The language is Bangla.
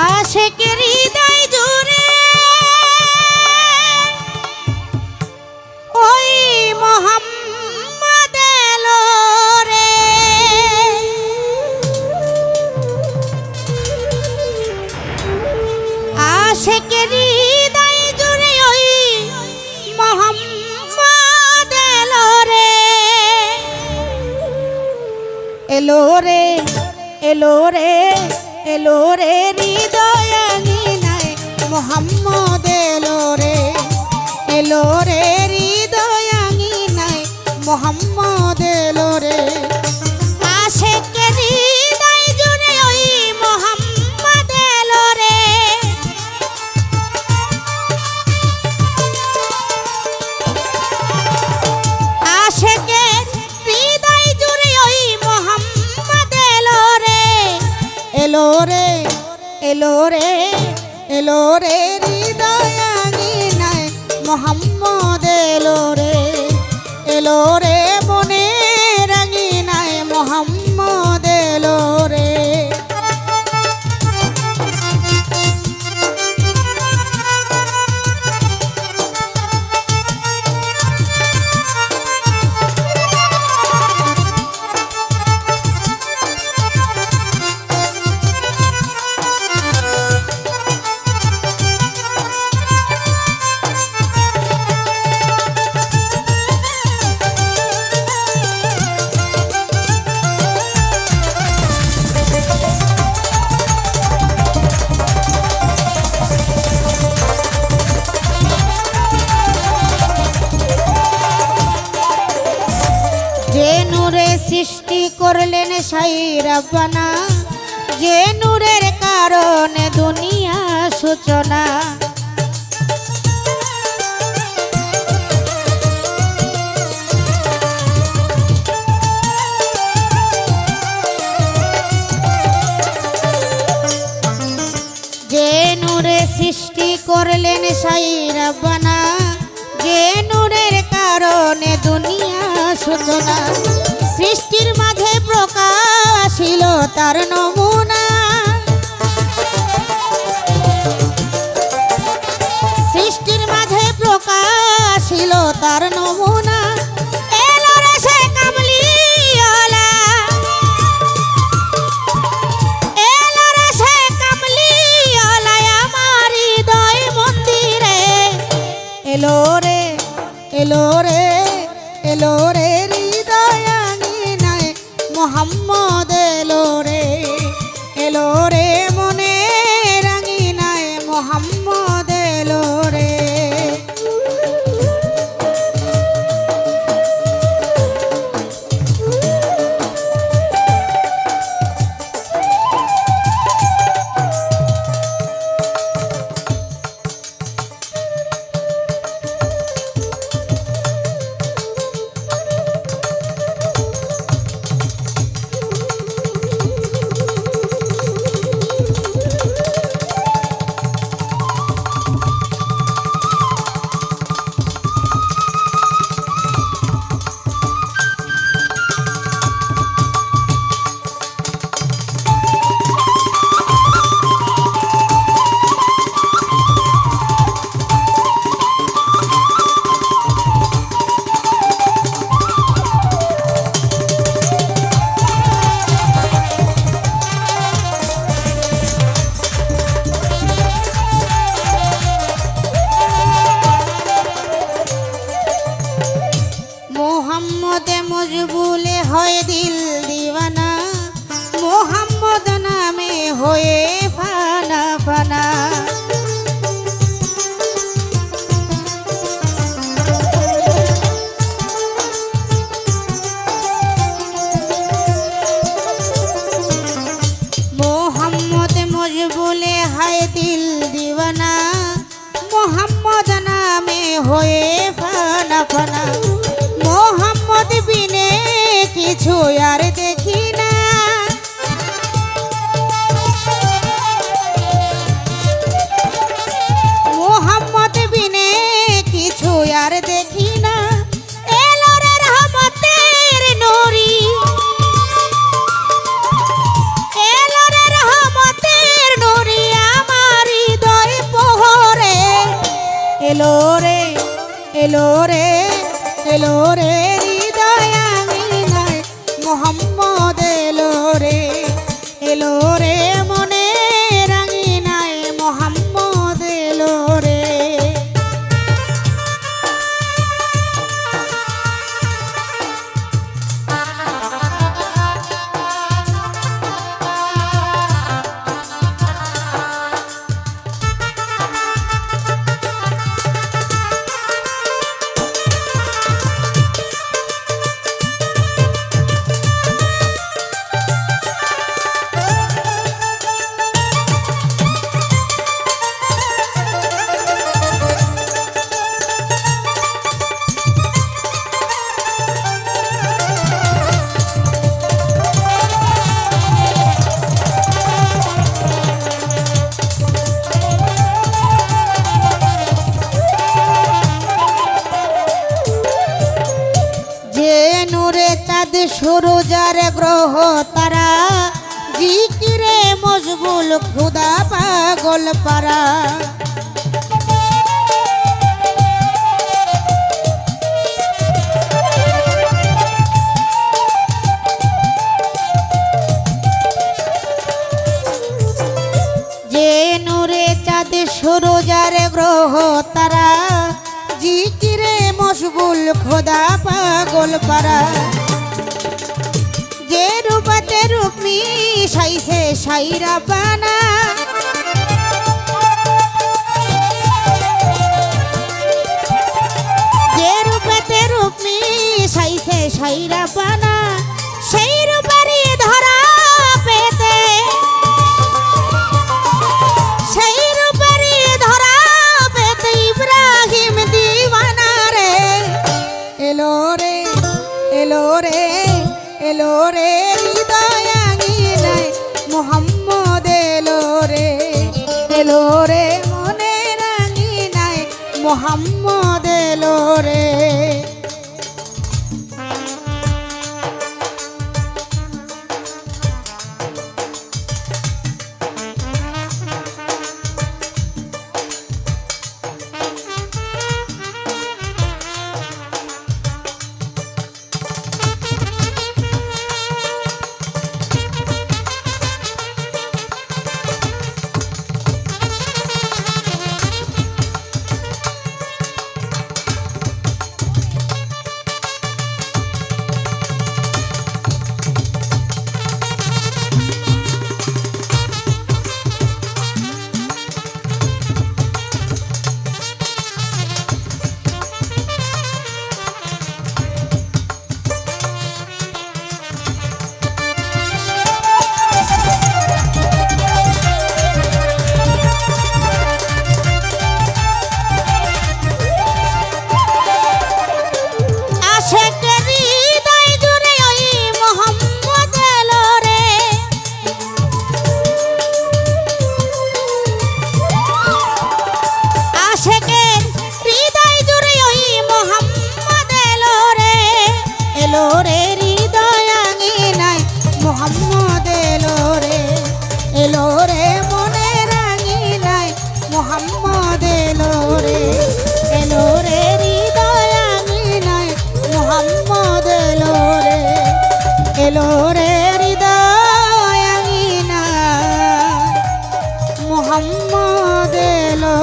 আশিকের হৃদয় জুড়ে ওই মোহাম্মদ এলো রে। আশিকের হৃদয় জুড়ে ওই মোহাম্মদ এলো রে। এলো রে এলো রে এলো রে হৃদয় আঙিনায় মোহাম্মদ এলো রে। এলো রে হৃদয় আঙিনায় মোহাম্মদ এলো রে। আশিকের হৃদয় জুড়ে ওই মোহাম্মদ এলো রে। আশিকের হৃদয় জুড়ে ওই মোহাম্মদ এলো রে। এলো রে এলো রে এলো রে হৃদয় আঙিনায় মোহাম্মদ এলো রে। এলো রে মনের আঙিনায় মোহাম্মদ এলো রে। যে নূরে সৃষ্টি করলেন সাই রাব্বানা, যে নূরের কারণে দুনিয়া সূচনা। যে নূরে সৃষ্টি করলেন সাই রাব্বানা, যে নূরের কারণে দুনিয়া সূচনা। সৃষ্টির মাঝে প্রকাশিল তার নমুনা। সৃষ্টির মাঝে প্রকাশিল তার নমুনা। এলো রে সে কামলিওয়ালা, এলো রে সে কামলিওয়ালা আমার হৃদয় মন্দিরে। এলো রে এলো রে এলো রে হৃদয় আঙিনায় মোহাম্মদ এলো রে। এলো রে মনের আঙিনায় মোহাম্মদ এলো রে। মোহাম্মদ মজবুলে হয় দিল দিওয়ানা, মোহাম্মদ নামে হয়ে ফানা ফানা। মোহাম্মদ মজবুলে হয় দিল দিওয়ানা, মোহাম্মদ নামে হয়ে ফানা ফানা। মোহাম্মদ বিনে কিছু আর দেখি না। মোহাম্মদ বিনে কিছু আর দেখি না। এলো রে রহমতের নূরি, এলো রে রহমতের এলো রে এলো রে এলো রে হৃদয় আঙিনায় মোহাম্মদ এলো রে এলো রে মনে রাঙিনায় মোহাম্মদ এলো রে। সূরজার গ্রহ তারা জিকিরে মশগুল খুদা পাগল পারা। যে নূরে চাঁদ সূরজার গ্রহ তারা জিকিরে মশগুল খোদা পাগল পারা। যে রূপতে রূপমি সাইছে সাইরা পানা যে রূপতে রূপমি সাইছে সাইরা পানা সেই রূপারি ধরা পেতে সেই রূপারি ধরা পেতে ইব্রাহিম দিওয়ানা রে এলো রে এলো রে এলো রে হৃদয় আঙিনায় মোহাম্মদ এলো রে এলো রে মনের আঙিনায় মোহাম্মদ এলো রে। মোহাম্মদ এলো রে এলো রে হৃদয় আঙিনায় মোহাম্মদ এলো রে এলো রে হৃদয় আঙিনায় মোহাম্মদ এলো।